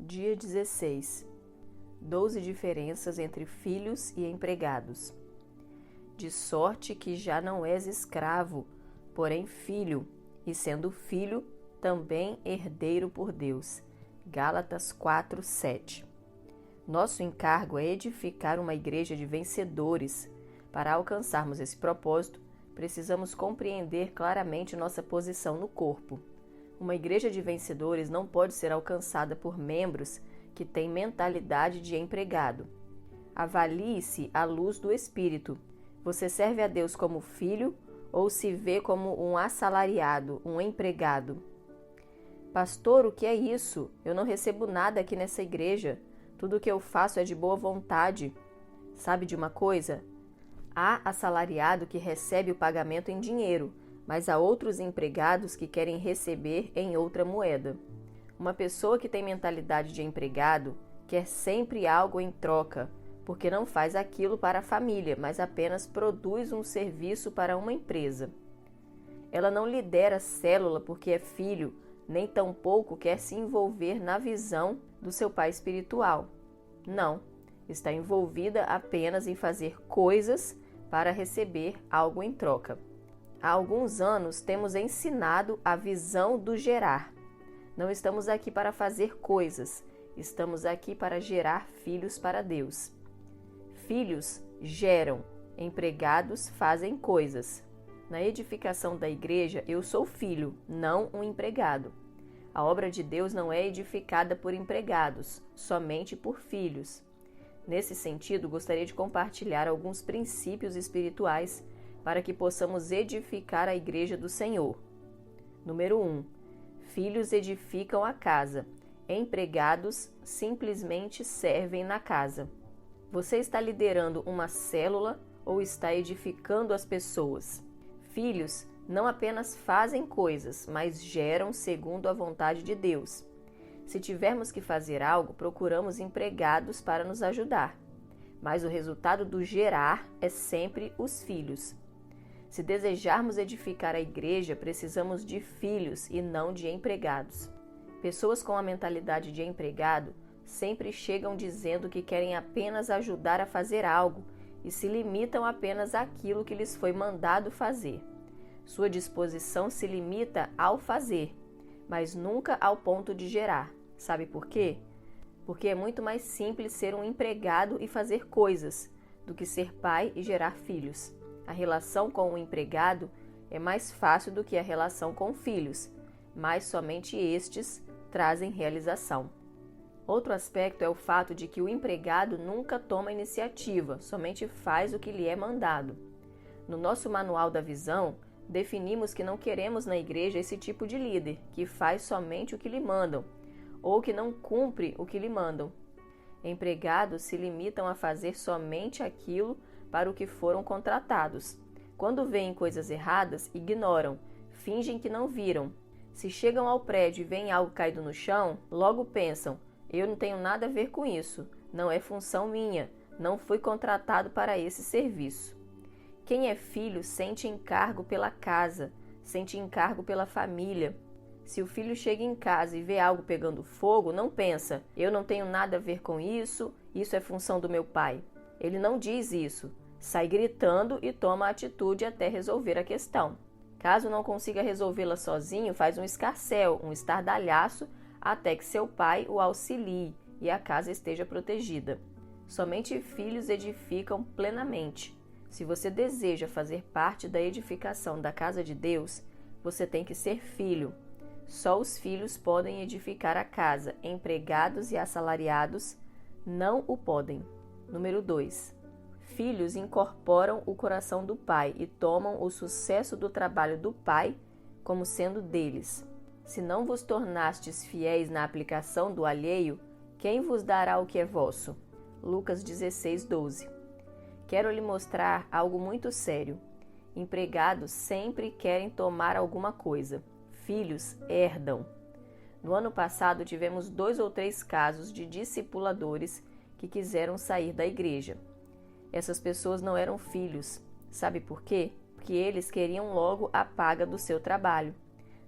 Dia 16. 12 diferenças entre filhos e empregados. De sorte que já não és escravo, porém filho, e sendo filho, também herdeiro por Deus. Gálatas 4:7. Nosso encargo é edificar uma igreja de vencedores. Para alcançarmos esse propósito, precisamos compreender claramente nossa posição no corpo. Uma igreja de vencedores não pode ser alcançada por membros que têm mentalidade de empregado. Avalie-se à luz do Espírito. Você serve a Deus como filho ou se vê como um assalariado, um empregado? Pastor, o que é isso? Eu não recebo nada aqui nessa igreja. Tudo o que eu faço é de boa vontade. Sabe de uma coisa? Há assalariado que recebe o pagamento em dinheiro, mas há outros empregados que querem receber em outra moeda. Uma pessoa que tem mentalidade de empregado quer sempre algo em troca, porque não faz aquilo para a família, mas apenas produz um serviço para uma empresa. Ela não lidera célula porque é filho, nem tampouco quer se envolver na visão do seu pai espiritual. Não, está envolvida apenas em fazer coisas para receber algo em troca. Há alguns anos temos ensinado a visão do gerar. Não estamos aqui para fazer coisas, estamos aqui para gerar filhos para Deus. Filhos geram, empregados fazem coisas. Na edificação da igreja, eu sou filho, não um empregado. A obra de Deus não é edificada por empregados, somente por filhos. Nesse sentido, gostaria de compartilhar alguns princípios espirituais para que possamos edificar a igreja do Senhor. Número 1. Filhos edificam a casa. Empregados simplesmente servem na casa. Você está liderando uma célula ou está edificando as pessoas? Filhos não apenas fazem coisas, mas geram segundo a vontade de Deus. Se tivermos que fazer algo, procuramos empregados para nos ajudar. Mas o resultado do gerar é sempre os filhos. Se desejarmos edificar a igreja, precisamos de filhos e não de empregados. Pessoas com a mentalidade de empregado sempre chegam dizendo que querem apenas ajudar a fazer algo e se limitam apenas àquilo que lhes foi mandado fazer. Sua disposição se limita ao fazer, mas nunca ao ponto de gerar. Sabe por quê? Porque é muito mais simples ser um empregado e fazer coisas do que ser pai e gerar filhos. A relação com o empregado é mais fácil do que a relação com filhos, mas somente estes trazem realização. Outro aspecto é o fato de que o empregado nunca toma iniciativa, somente faz o que lhe é mandado. No nosso manual da visão, definimos que não queremos na igreja esse tipo de líder, que faz somente o que lhe mandam, ou que não cumpre o que lhe mandam. Empregados se limitam a fazer somente aquilo para o que foram contratados. Quando veem coisas erradas, ignoram, fingem que não viram. Se chegam ao prédio e veem algo caído no chão, logo pensam: eu não tenho nada a ver com isso, não é função minha, não fui contratado para esse serviço. Quem é filho sente encargo pela casa, sente encargo pela família. Se o filho chega em casa e vê algo pegando fogo, não pensa: eu não tenho nada a ver com isso, isso é função do meu pai. Ele não diz isso, sai gritando e toma a atitude até resolver a questão. Caso não consiga resolvê-la sozinho, faz um escarcéu, um estardalhaço, até que seu pai o auxilie e a casa esteja protegida. Somente filhos edificam plenamente. Se você deseja fazer parte da edificação da casa de Deus, você tem que ser filho. Só os filhos podem edificar a casa, empregados e assalariados não o podem. Número 2. Filhos incorporam o coração do pai e tomam o sucesso do trabalho do pai como sendo deles. Se não vos tornastes fiéis na aplicação do alheio, quem vos dará o que é vosso? Lucas 16:12. Quero lhe mostrar algo muito sério. Empregados sempre querem tomar alguma coisa. Filhos herdam. No ano passado, tivemos 2 ou 3 casos de discipuladores que quiseram sair da igreja. Essas pessoas não eram filhos. Sabe por quê? Porque eles queriam logo a paga do seu trabalho.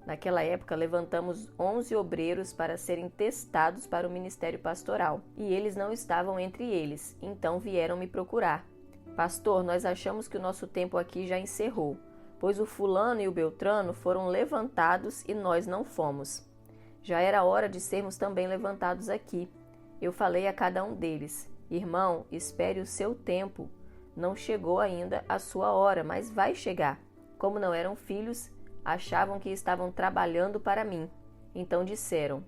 Naquela época, levantamos 11 obreiros para serem testados para o ministério pastoral, e eles não estavam entre eles, então vieram me procurar. Pastor, nós achamos que o nosso tempo aqui já encerrou, pois o fulano e o beltrano foram levantados e nós não fomos. Já era hora de sermos também levantados aqui. Eu falei a cada um deles: irmão, espere o seu tempo. Não chegou ainda a sua hora, mas vai chegar. Como não eram filhos, achavam que estavam trabalhando para mim. Então disseram: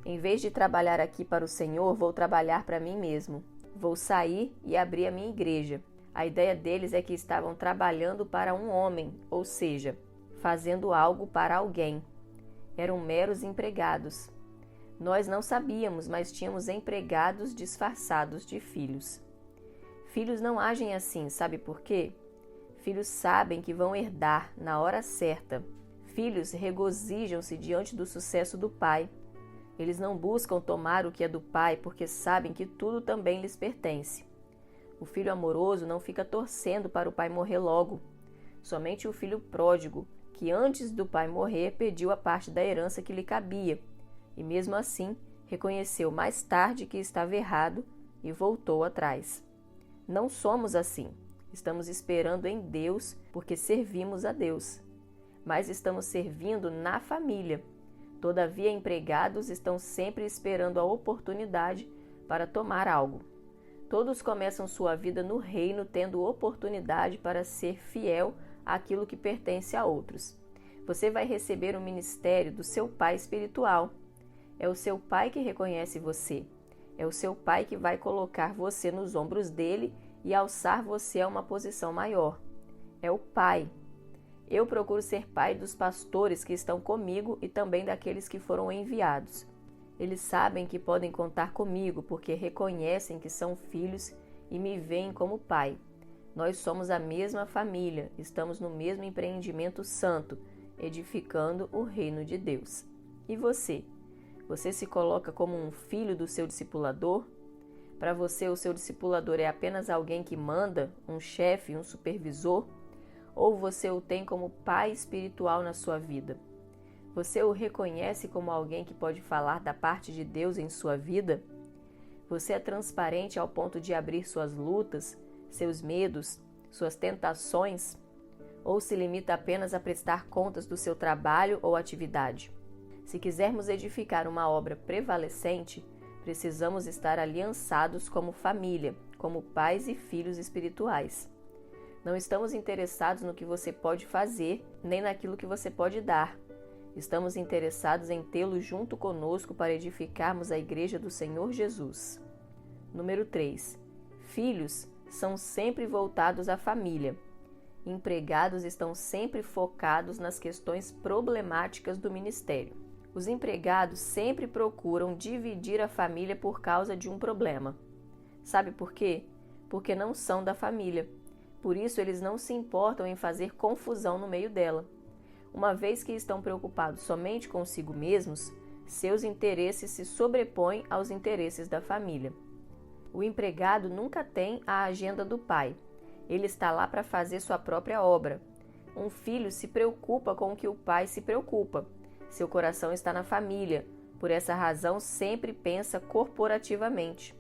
em vez de trabalhar aqui para o Senhor, vou trabalhar para mim mesmo. Vou sair e abrir a minha igreja. A ideia deles é que estavam trabalhando para um homem, ou seja, fazendo algo para alguém. Eram meros empregados. Nós não sabíamos, mas tínhamos empregados disfarçados de filhos. Filhos não agem assim, sabe por quê? Filhos sabem que vão herdar na hora certa. Filhos regozijam-se diante do sucesso do pai. Eles não buscam tomar o que é do pai porque sabem que tudo também lhes pertence. O filho amoroso não fica torcendo para o pai morrer logo. Somente o filho pródigo, que antes do pai morrer pediu a parte da herança que lhe cabia, e mesmo assim reconheceu mais tarde que estava errado e voltou atrás. Não somos assim. Estamos esperando em Deus porque servimos a Deus. Mas estamos servindo na família. Todavia, empregados estão sempre esperando a oportunidade para tomar algo. Todos começam sua vida no reino tendo oportunidade para ser fiel àquilo que pertence a outros. Você vai receber o ministério do seu pai espiritual. É o seu pai que reconhece você. É o seu pai que vai colocar você nos ombros dele e alçar você a uma posição maior. É o pai. Eu procuro ser pai dos pastores que estão comigo e também daqueles que foram enviados. Eles sabem que podem contar comigo porque reconhecem que são filhos e me veem como pai. Nós somos a mesma família, estamos no mesmo empreendimento santo, edificando o reino de Deus. E você? Você se coloca como um filho do seu discipulador? Para você, o seu discipulador é apenas alguém que manda, um chefe, um supervisor? Ou você o tem como pai espiritual na sua vida? Você o reconhece como alguém que pode falar da parte de Deus em sua vida? Você é transparente ao ponto de abrir suas lutas, seus medos, suas tentações? Ou se limita apenas a prestar contas do seu trabalho ou atividade? Se quisermos edificar uma obra prevalecente, precisamos estar aliançados como família, como pais e filhos espirituais. Não estamos interessados no que você pode fazer, nem naquilo que você pode dar. Estamos interessados em tê-lo junto conosco para edificarmos a igreja do Senhor Jesus. Número 3. Filhos são sempre voltados à família. Empregados estão sempre focados nas questões problemáticas do ministério. Os empregados sempre procuram dividir a família por causa de um problema. Sabe por quê? Porque não são da família. Por isso, eles não se importam em fazer confusão no meio dela. Uma vez que estão preocupados somente consigo mesmos, seus interesses se sobrepõem aos interesses da família. O empregado nunca tem a agenda do pai. Ele está lá para fazer sua própria obra. Um filho se preocupa com o que o pai se preocupa. Seu coração está na família. Por essa razão, sempre pensa corporativamente.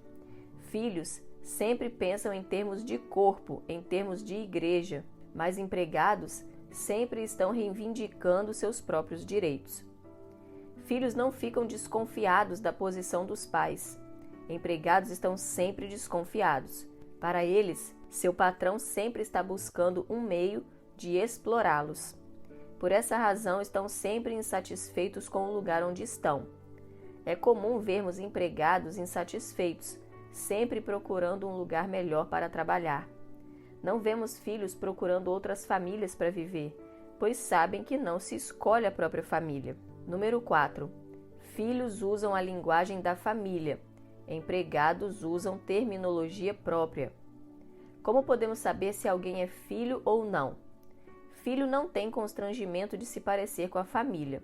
Filhos sempre pensam em termos de corpo, em termos de igreja. Mas empregados sempre estão reivindicando seus próprios direitos. Filhos não ficam desconfiados da posição dos pais. Empregados estão sempre desconfiados. Para eles, seu patrão sempre está buscando um meio de explorá-los. Por essa razão, estão sempre insatisfeitos com o lugar onde estão. É comum vermos empregados insatisfeitos, sempre procurando um lugar melhor para trabalhar. Não vemos filhos procurando outras famílias para viver, pois sabem que não se escolhe a própria família. Número 4. Filhos usam a linguagem da família. Empregados usam terminologia própria. Como podemos saber se alguém é filho ou não? Filho não tem constrangimento de se parecer com a família.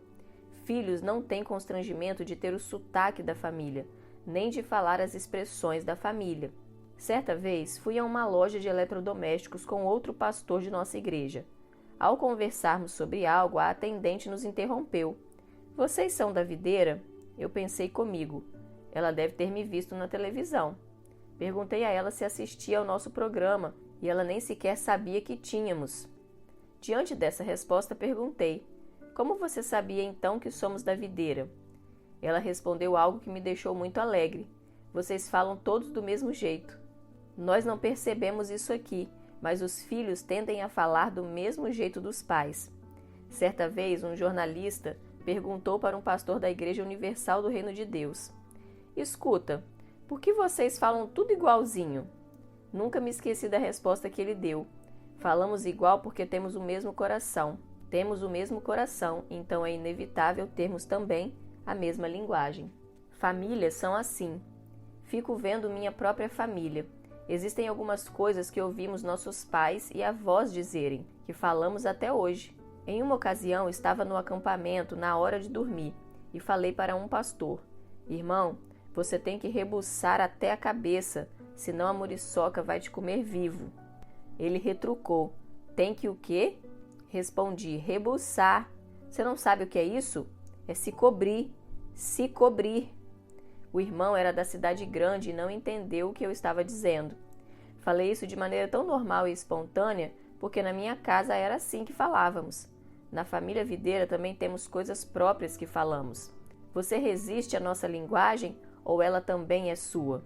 Filhos não têm constrangimento de ter o sotaque da família, nem de falar as expressões da família. Certa vez, fui a uma loja de eletrodomésticos com outro pastor de nossa igreja. Ao conversarmos sobre algo, a atendente nos interrompeu. Vocês são da videira? Eu pensei comigo. Ela deve ter me visto na televisão. Perguntei a ela se assistia ao nosso programa e ela nem sequer sabia que tínhamos. Diante dessa resposta, perguntei: como você sabia então que somos da videira? Ela respondeu algo que me deixou muito alegre. Vocês falam todos do mesmo jeito. Nós não percebemos isso aqui, mas os filhos tendem a falar do mesmo jeito dos pais. Certa vez, um jornalista perguntou para um pastor da Igreja Universal do Reino de Deus: escuta, por que vocês falam tudo igualzinho? Nunca me esqueci da resposta que ele deu. Falamos igual porque temos o mesmo coração. Temos o mesmo coração, então é inevitável termos também a mesma linguagem. Famílias são assim. Fico vendo minha própria família. Existem algumas coisas que ouvimos nossos pais e avós dizerem, que falamos até hoje. Em uma ocasião, estava no acampamento na hora de dormir e falei para um pastor: irmão, você tem que rebuçar até a cabeça, senão a muriçoca vai te comer vivo. Ele retrucou: tem que o quê? Respondi: rebuçar. Você não sabe o que é isso? É se cobrir. Se cobrir. O irmão era da cidade grande e não entendeu o que eu estava dizendo. Falei isso de maneira tão normal e espontânea, porque na minha casa era assim que falávamos. Na família videira também temos coisas próprias que falamos. Você resiste à nossa linguagem ou ela também é sua?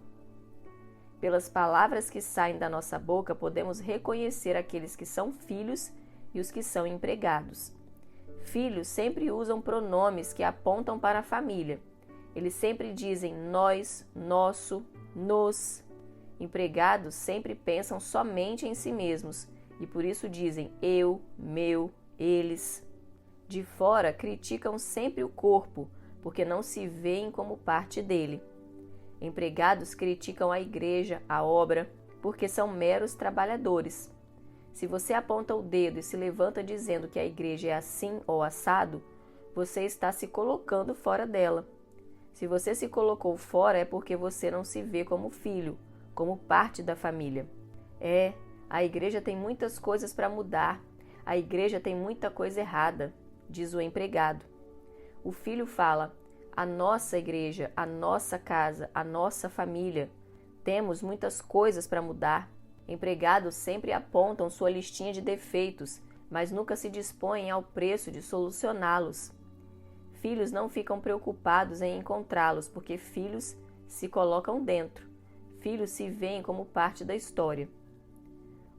Pelas palavras que saem da nossa boca, podemos reconhecer aqueles que são filhos e os que são empregados. Filhos sempre usam pronomes que apontam para a família. Eles sempre dizem nós, nosso, nos. Empregados sempre pensam somente em si mesmos e por isso dizem eu, meu, eles. De fora, criticam sempre o corpo, porque não se veem como parte dele. Empregados criticam a igreja, a obra, porque são meros trabalhadores. Se você aponta o dedo e se levanta dizendo que a igreja é assim ou assado, você está se colocando fora dela. Se você se colocou fora é porque você não se vê como filho, como parte da família. A igreja tem muitas coisas para mudar. A igreja tem muita coisa errada, diz o empregado. O filho fala: a nossa igreja, a nossa casa, a nossa família. Temos muitas coisas para mudar. Empregados sempre apontam sua listinha de defeitos, mas nunca se dispõem ao preço de solucioná-los. Filhos não ficam preocupados em encontrá-los, porque filhos se colocam dentro. Filhos se veem como parte da história.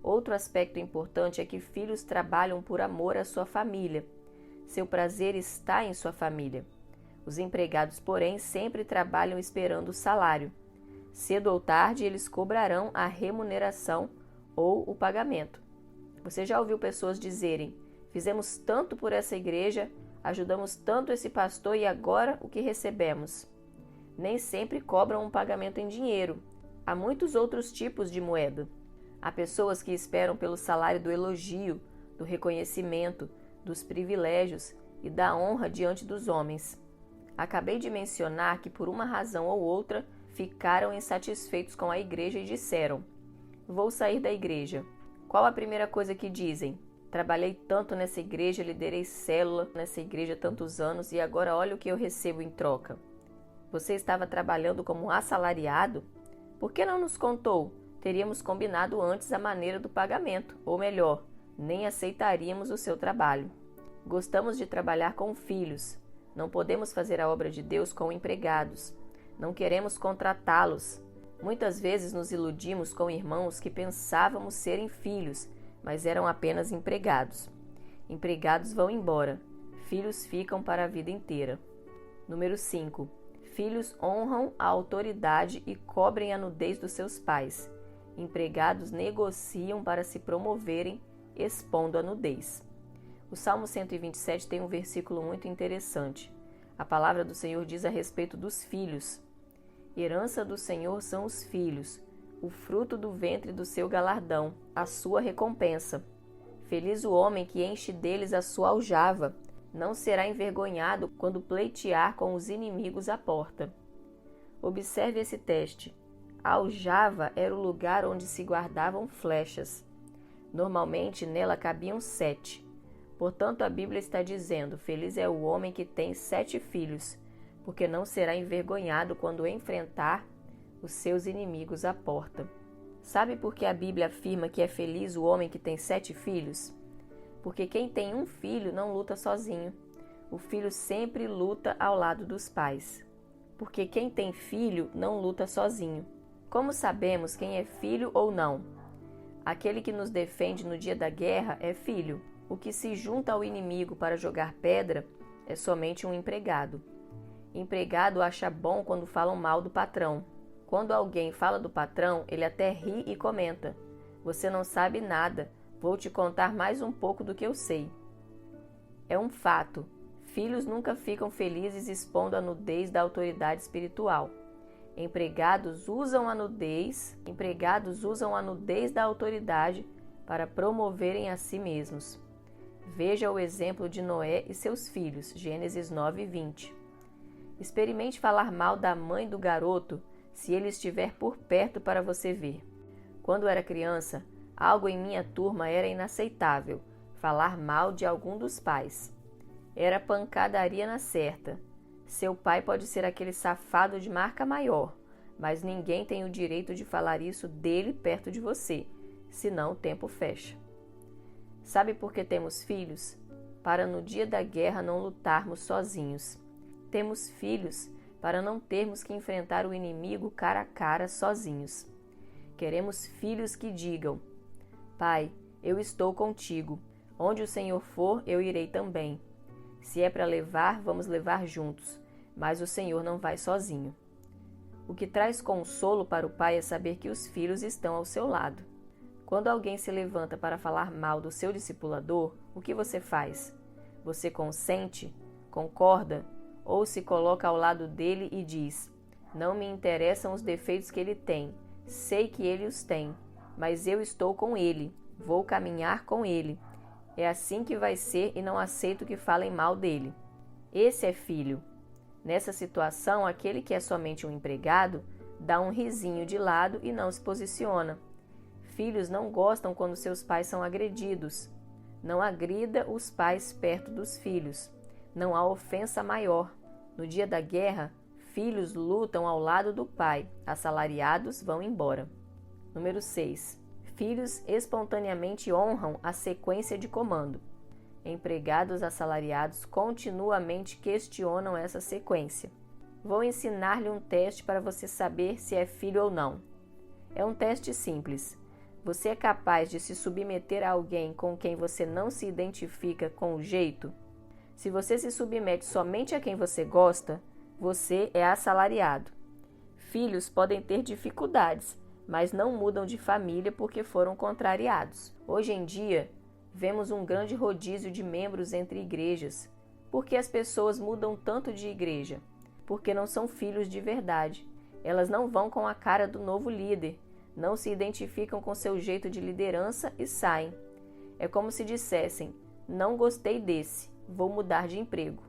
Outro aspecto importante é que filhos trabalham por amor à sua família. Seu prazer está em sua família. Os empregados, porém, sempre trabalham esperando o salário. Cedo ou tarde, eles cobrarão a remuneração ou o pagamento. Você já ouviu pessoas dizerem: fizemos tanto por essa igreja, ajudamos tanto esse pastor e agora o que recebemos? Nem sempre cobram um pagamento em dinheiro. Há muitos outros tipos de moeda. Há pessoas que esperam pelo salário do elogio, do reconhecimento, dos privilégios e da honra diante dos homens. Acabei de mencionar que, por uma razão ou outra, ficaram insatisfeitos com a igreja e disseram: vou sair da igreja. Qual a primeira coisa que dizem? Trabalhei tanto nessa igreja, liderei célula nessa igreja tantos anos e agora olha o que eu recebo em troca. Você estava trabalhando como assalariado? Por que não nos contou? Teríamos combinado antes a maneira do pagamento, ou melhor, nem aceitaríamos o seu trabalho. Gostamos de trabalhar com filhos. Não podemos fazer a obra de Deus com empregados. Não queremos contratá-los. Muitas vezes nos iludimos com irmãos que pensávamos serem filhos, mas eram apenas empregados. Empregados vão embora. Filhos ficam para a vida inteira. Número 5. Filhos honram a autoridade e cobrem a nudez dos seus pais. Empregados negociam para se promoverem, expondo a nudez. O Salmo 127 tem um versículo muito interessante. A palavra do Senhor diz a respeito dos filhos: herança do Senhor são os filhos, o fruto do ventre do seu galardão, a sua recompensa. Feliz o homem que enche deles a sua aljava, não será envergonhado quando pleitear com os inimigos à porta. Observe esse teste. A aljava era o lugar onde se guardavam flechas. Normalmente nela cabiam 7. Portanto, a Bíblia está dizendo: feliz é o homem que tem 7 filhos, porque não será envergonhado quando enfrentar os seus inimigos à porta. Sabe por que a Bíblia afirma que é feliz o homem que tem 7 filhos? Porque quem tem um filho não luta sozinho. O filho sempre luta ao lado dos pais. Porque quem tem filho não luta sozinho. Como sabemos quem é filho ou não? Aquele que nos defende no dia da guerra é filho. O que se junta ao inimigo para jogar pedra é somente um empregado. Empregado acha bom quando falam mal do patrão. Quando alguém fala do patrão, ele até ri e comenta: você não sabe nada, vou te contar mais um pouco do que eu sei. É um fato. Filhos nunca ficam felizes expondo a nudez da autoridade espiritual. Empregados usam a nudez da autoridade para promoverem a si mesmos. Veja o exemplo de Noé e seus filhos, Gênesis 9:20. Experimente falar mal da mãe do garoto se ele estiver por perto para você ver. Quando era criança, algo em minha turma era inaceitável: falar mal de algum dos pais. Era pancadaria na certa. Seu pai pode ser aquele safado de marca maior, mas ninguém tem o direito de falar isso dele perto de você, senão o tempo fecha. Sabe por que temos filhos? Para no dia da guerra não lutarmos sozinhos. Temos filhos para não termos que enfrentar o inimigo cara a cara sozinhos. Queremos filhos que digam: Pai, eu estou contigo. Onde o Senhor for, eu irei também. Se é para levar, vamos levar juntos, mas o Senhor não vai sozinho. O que traz consolo para o pai é saber que os filhos estão ao seu lado. Quando alguém se levanta para falar mal do seu discipulador, o que você faz? Você consente? Concorda? Ou se coloca ao lado dele e diz: não me interessam os defeitos que ele tem, sei que ele os tem, mas eu estou com ele, vou caminhar com ele. É assim que vai ser e não aceito que falem mal dele. Esse é filho. Nessa situação, aquele que é somente um empregado dá um risinho de lado e não se posiciona. Filhos não gostam quando seus pais são agredidos. Não agrida os pais perto dos filhos. Não há ofensa maior. No dia da guerra, filhos lutam ao lado do pai, assalariados vão embora. Número 6. Filhos espontaneamente honram a sequência de comando. Empregados assalariados continuamente questionam essa sequência. Vou ensinar-lhe um teste para você saber se é filho ou não. É um teste simples. Você é capaz de se submeter a alguém com quem você não se identifica com o jeito? Se você se submete somente a quem você gosta, você é assalariado. Filhos podem ter dificuldades, mas não mudam de família porque foram contrariados. Hoje em dia, vemos um grande rodízio de membros entre igrejas. Por que as pessoas mudam tanto de igreja? Porque não são filhos de verdade. Elas não vão com a cara do novo líder, não se identificam com seu jeito de liderança e saem. É como se dissessem: não gostei desse, vou mudar de emprego.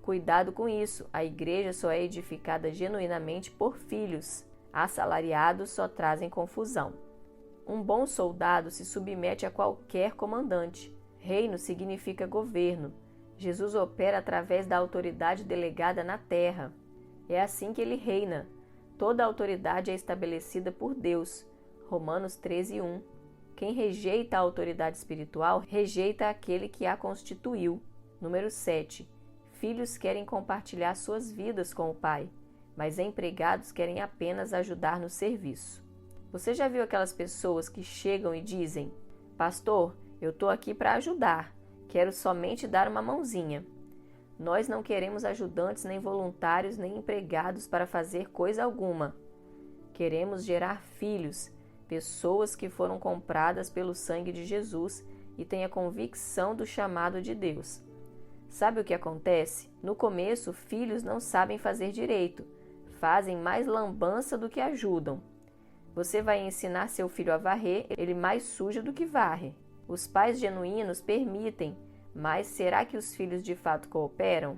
Cuidado com isso, a igreja só é edificada genuinamente por filhos. Assalariados só trazem confusão. Um bom soldado se submete a qualquer comandante. Reino significa governo. Jesus opera através da autoridade delegada na terra. É assim que ele reina. Toda autoridade é estabelecida por Deus. Romanos 13:1. Quem rejeita a autoridade espiritual, rejeita aquele que a constituiu. Número 7. Filhos querem compartilhar suas vidas com o pai, mas empregados querem apenas ajudar no serviço. Você já viu aquelas pessoas que chegam e dizem: pastor, eu estou aqui para ajudar, quero somente dar uma mãozinha. Nós não queremos ajudantes, nem voluntários, nem empregados para fazer coisa alguma. Queremos gerar filhos, pessoas que foram compradas pelo sangue de Jesus e têm a convicção do chamado de Deus. Sabe o que acontece? No começo, filhos não sabem fazer direito, fazem mais lambança do que ajudam. Você vai ensinar seu filho a varrer, ele mais suja do que varre. Os pais genuínos permitem, mas será que os filhos de fato cooperam?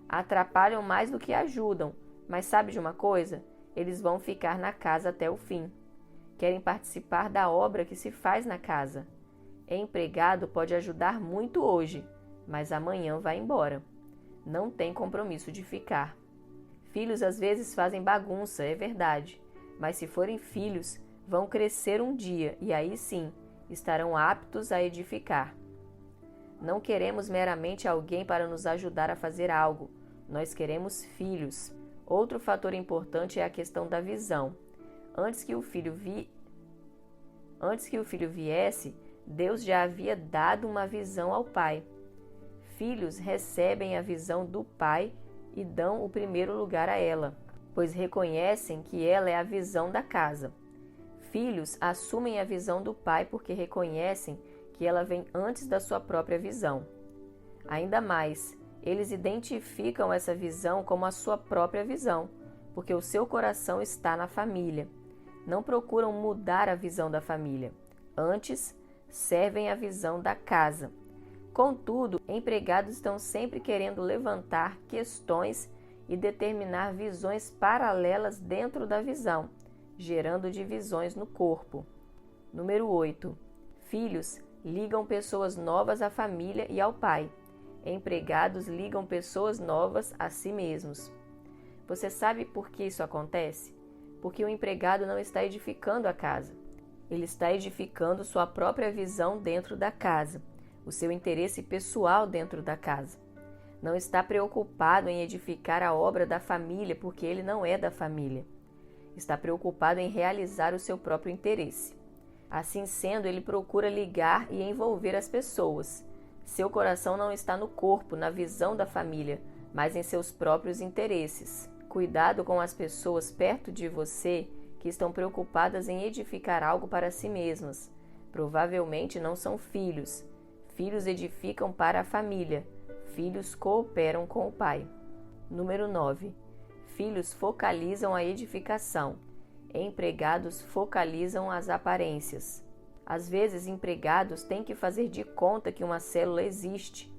Atrapalham mais do que ajudam, mas sabe de uma coisa? Eles vão ficar na casa até o fim. Querem participar da obra que se faz na casa. Empregado pode ajudar muito hoje, mas amanhã vai embora. Não tem compromisso de ficar. Filhos às vezes fazem bagunça, é verdade, mas se forem filhos, vão crescer um dia e aí sim estarão aptos a edificar. Não queremos meramente alguém para nos ajudar a fazer algo, nós queremos filhos. Outro fator importante é a questão da visão. Antes que o filho viesse, Deus já havia dado uma visão ao pai. Filhos recebem a visão do pai e dão o primeiro lugar a ela, pois reconhecem que ela é a visão da casa. Filhos assumem a visão do pai porque reconhecem que ela vem antes da sua própria visão. Ainda mais, eles identificam essa visão como a sua própria visão, porque o seu coração está na família. Não procuram mudar a visão da família. Antes, servem a visão da casa. Contudo, empregados estão sempre querendo levantar questões e determinar visões paralelas dentro da visão, gerando divisões no corpo. Número 8. Filhos ligam pessoas novas à família e ao pai. Empregados ligam pessoas novas a si mesmos. Você sabe por que isso acontece? Porque o empregado não está edificando a casa. Ele está edificando sua própria visão dentro da casa, o seu interesse pessoal dentro da casa. Não está preocupado em edificar a obra da família porque ele não é da família. Está preocupado em realizar o seu próprio interesse. Assim sendo, ele procura ligar e envolver as pessoas. Seu coração não está no corpo, na visão da família, mas em seus próprios interesses. Cuidado com as pessoas perto de você que estão preocupadas em edificar algo para si mesmas. Provavelmente não são filhos. Filhos edificam para a família. Filhos cooperam com o pai. Número 9. Filhos focalizam a edificação. Empregados focalizam as aparências. Às vezes, empregados têm que fazer de conta que uma célula existe.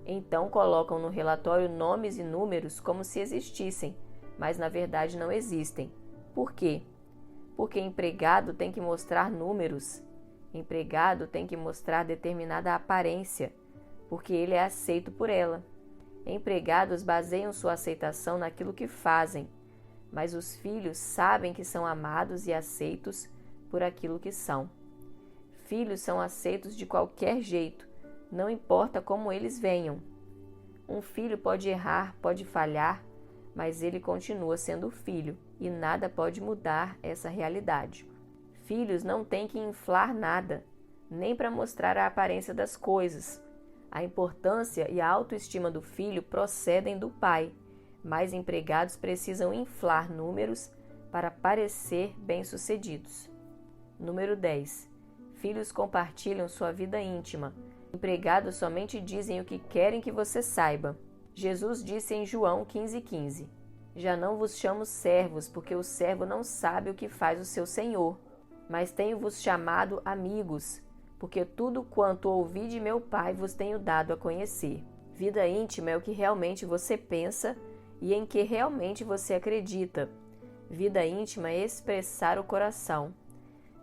Então, colocam no relatório nomes e números como se existissem, mas na verdade não existem. Por quê? Porque empregado tem que mostrar números. Empregado tem que mostrar determinada aparência, porque ele é aceito por ela. Empregados baseiam sua aceitação naquilo que fazem, mas os filhos sabem que são amados e aceitos por aquilo que são. Filhos são aceitos de qualquer jeito, não importa como eles venham. Um filho pode errar, pode falhar, mas ele continua sendo filho e nada pode mudar essa realidade. Filhos não têm que inflar nada, nem para mostrar a aparência das coisas. A importância e a autoestima do filho procedem do pai, mas empregados precisam inflar números para parecer bem-sucedidos. Número 10. Filhos compartilham sua vida íntima. Empregados somente dizem o que querem que você saiba. Jesus disse em João 15,15: Já não vos chamo servos, porque o servo não sabe o que faz o seu senhor, mas tenho-vos chamado amigos, porque tudo quanto ouvi de meu Pai vos tenho dado a conhecer. Vida íntima é o que realmente você pensa e em que realmente você acredita. Vida íntima é expressar o coração.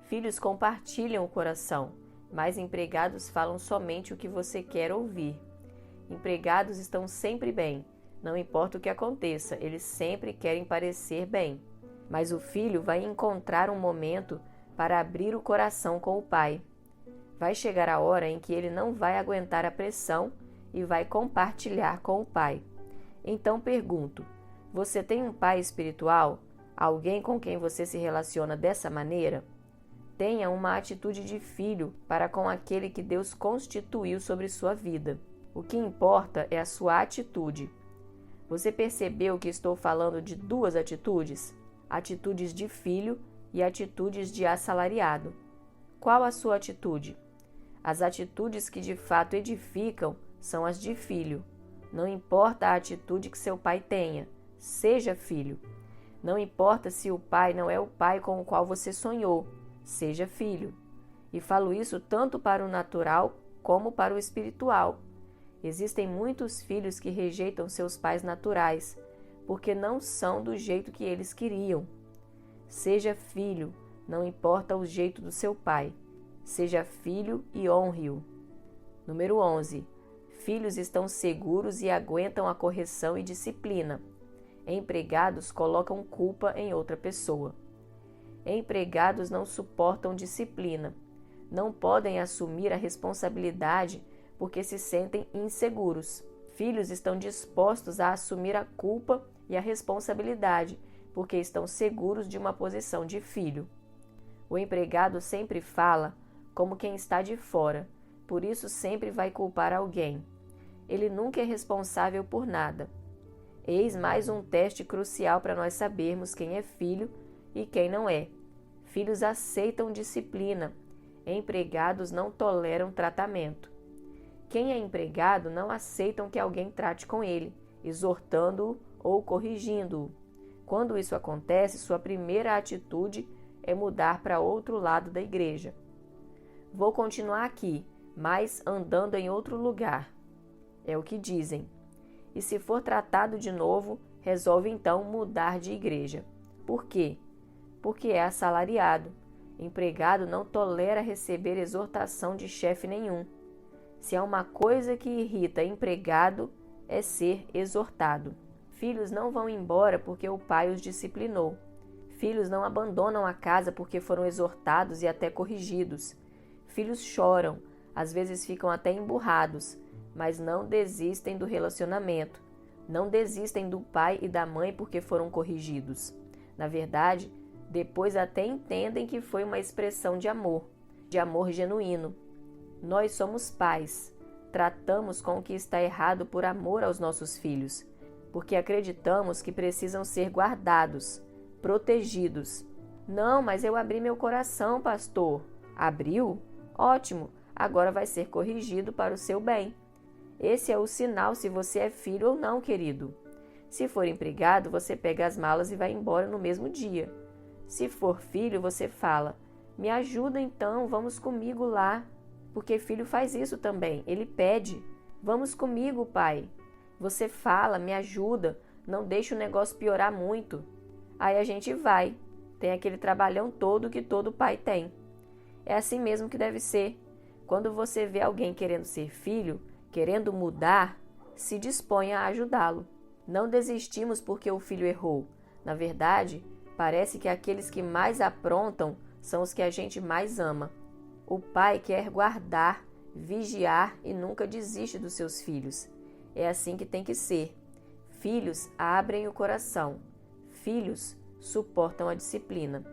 Filhos compartilham o coração, mas empregados falam somente o que você quer ouvir. Empregados estão sempre bem, não importa o que aconteça, eles sempre querem parecer bem. Mas o filho vai encontrar um momento para abrir o coração com o pai. Vai chegar a hora em que ele não vai aguentar a pressão e vai compartilhar com o pai. Então pergunto, você tem um pai espiritual? Alguém com quem você se relaciona dessa maneira? Tenha uma atitude de filho para com aquele que Deus constituiu sobre sua vida. O que importa é a sua atitude. Você percebeu que estou falando de duas atitudes? Atitudes de filho e atitudes de assalariado. Qual a sua atitude? As atitudes que de fato edificam são as de filho. Não importa a atitude que seu pai tenha, seja filho. Não importa se o pai não é o pai com o qual você sonhou, seja filho. E falo isso tanto para o natural como para o espiritual. Existem muitos filhos que rejeitam seus pais naturais, porque não são do jeito que eles queriam. Seja filho, não importa o jeito do seu pai. Seja filho e honre-o. Número 11. Filhos estão seguros e aguentam a correção e disciplina. Empregados colocam culpa em outra pessoa. Empregados não suportam disciplina. Não podem assumir a responsabilidade porque se sentem inseguros. Filhos estão dispostos a assumir a culpa e a responsabilidade porque estão seguros de uma posição de filho. O empregado sempre fala como quem está de fora, por isso sempre vai culpar alguém. Ele nunca é responsável por nada. Eis mais um teste crucial para nós sabermos quem é filho e quem não é. Filhos aceitam disciplina. Empregados não toleram tratamento. Quem é empregado não aceitam que alguém trate com ele, exortando-o ou corrigindo-o. Quando isso acontece, sua primeira atitude é mudar para outro lado da igreja. Vou continuar aqui, mas andando em outro lugar. É o que dizem. E se for tratado de novo, resolve então mudar de igreja. Por quê? Porque é assalariado. Empregado não tolera receber exortação de chefe nenhum. Se há uma coisa que irrita empregado, é ser exortado. Filhos não vão embora porque o pai os disciplinou. Filhos não abandonam a casa porque foram exortados e até corrigidos. Filhos choram, às vezes ficam até emburrados, mas não desistem do relacionamento. Não desistem do pai e da mãe porque foram corrigidos. Na verdade, depois até entendem que foi uma expressão de amor genuíno. Nós somos pais, tratamos com o que está errado por amor aos nossos filhos, porque acreditamos que precisam ser guardados, protegidos. Não, mas eu abri meu coração, pastor. Abriu? Ótimo, agora vai ser corrigido para o seu bem. Esse é o sinal se você é filho ou não, querido. Se for empregado, você pega as malas e vai embora no mesmo dia. Se for filho, você fala, me ajuda então, vamos comigo lá. Porque filho faz isso também, ele pede, vamos comigo, pai. Você fala, me ajuda, não deixa o negócio piorar muito. Aí a gente vai, tem aquele trabalhão todo que todo pai tem. É assim mesmo que deve ser. Quando você vê alguém querendo ser filho, querendo mudar, se disponha a ajudá-lo. Não desistimos porque o filho errou. Na verdade, parece que aqueles que mais aprontam são os que a gente mais ama. O pai quer guardar, vigiar e nunca desiste dos seus filhos. É assim que tem que ser. Filhos abrem o coração. Filhos suportam a disciplina.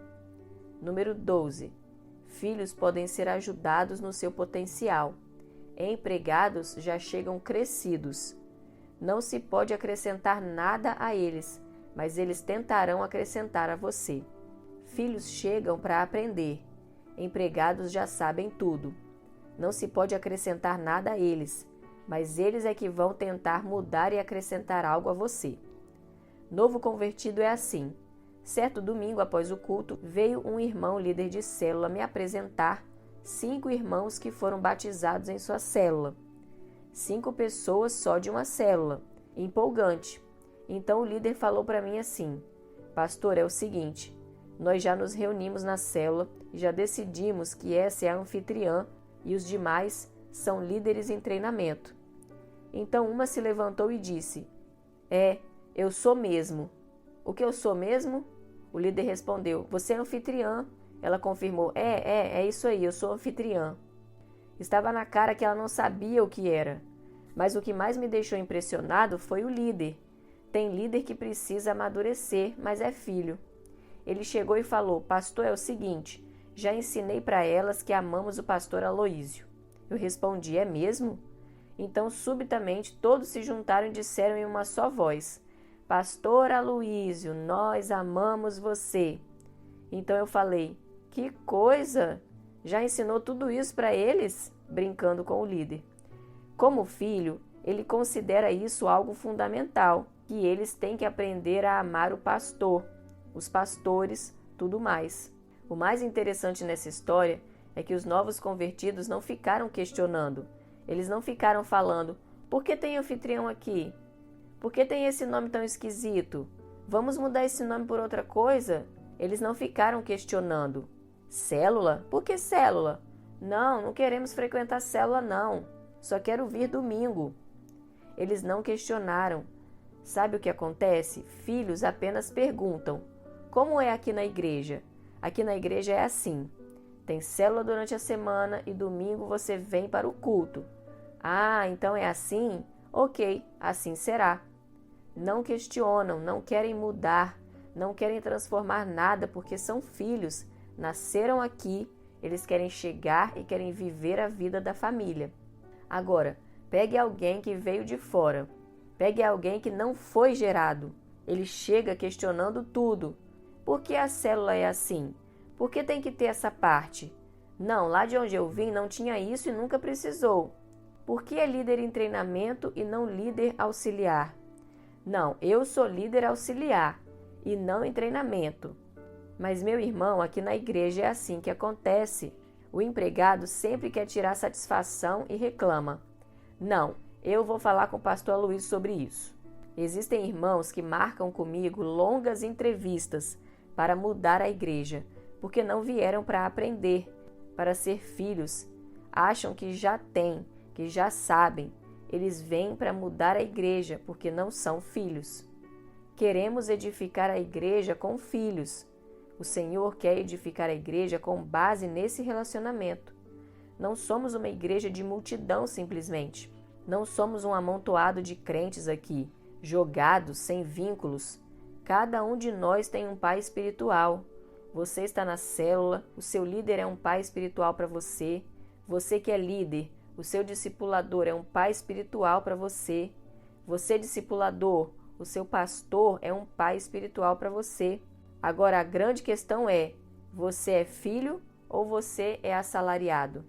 Número 12. Filhos podem ser ajudados no seu potencial. Empregados já chegam crescidos. Não se pode acrescentar nada a eles, mas eles tentarão acrescentar a você. Filhos chegam para aprender. Empregados já sabem tudo. Não se pode acrescentar nada a eles, mas eles é que vão tentar mudar e acrescentar algo a você. Novo convertido é assim. Certo domingo após o culto, veio um irmão líder de célula me apresentar 5 irmãos que foram batizados em sua célula. 5 pessoas só de uma célula. Empolgante. Então o líder falou para mim assim, pastor, é o seguinte, nós já nos reunimos na célula e já decidimos que essa é a anfitriã e os demais são líderes em treinamento. Então uma se levantou e disse, eu sou mesmo. O que eu sou mesmo? O líder respondeu, você é anfitriã. Ela confirmou, é isso aí, eu sou anfitriã. Estava na cara que ela não sabia o que era, mas o que mais me deixou impressionado foi o líder. Tem líder que precisa amadurecer, mas é filho. Ele chegou e falou, pastor, é o seguinte, já ensinei para elas que amamos o pastor Aloísio. Eu respondi, é mesmo? Então, subitamente, todos se juntaram e disseram em uma só voz, pastor Aloísio, nós amamos você. Então eu falei, que coisa! Já ensinou tudo isso para eles? Brincando com o líder. Como filho, ele considera isso algo fundamental, que eles têm que aprender a amar o pastor, os pastores, tudo mais. O mais interessante nessa história é que os novos convertidos não ficaram questionando. Eles não ficaram falando, por que tem anfitrião aqui? Por que tem esse nome tão esquisito? Vamos mudar esse nome por outra coisa? Eles não ficaram questionando. Célula? Por que célula? Não queremos frequentar célula não, só quero vir domingo. Eles não questionaram. Sabe o que acontece? Filhos apenas perguntam: como é aqui na igreja? Aqui na igreja é assim. Tem célula durante a semana e domingo você vem para o culto. Ah, então é assim? Ok, assim será. Não questionam, não querem mudar, não querem transformar nada porque são filhos, nasceram aqui, eles querem chegar e querem viver a vida da família. Agora, pegue alguém que veio de fora, pegue alguém que não foi gerado. Ele chega questionando tudo. Por que a célula é assim? Por que tem que ter essa parte? Não, lá de onde eu vim não tinha isso e nunca precisou. Por que é líder em treinamento e não líder auxiliar? Não, eu sou líder auxiliar e não em treinamento. Mas meu irmão, aqui na igreja é assim que acontece. O empregado sempre quer tirar satisfação e reclama. Não, eu vou falar com o pastor Luiz sobre isso. Existem irmãos que marcam comigo longas entrevistas para mudar a igreja, porque não vieram para aprender, para ser filhos. Acham que já têm, que já sabem. Eles vêm para mudar a igreja porque não são filhos. Queremos edificar a igreja com filhos. O Senhor quer edificar a igreja com base nesse relacionamento. Não somos uma igreja de multidão simplesmente. Não somos um amontoado de crentes aqui, jogados, sem vínculos. Cada um de nós tem um pai espiritual. Você está na célula, o seu líder é um pai espiritual para você. Você que é líder, o seu discipulador é um pai espiritual para você. Você, discipulador, o seu pastor é um pai espiritual para você. Agora, a grande questão é: você é filho ou você é assalariado?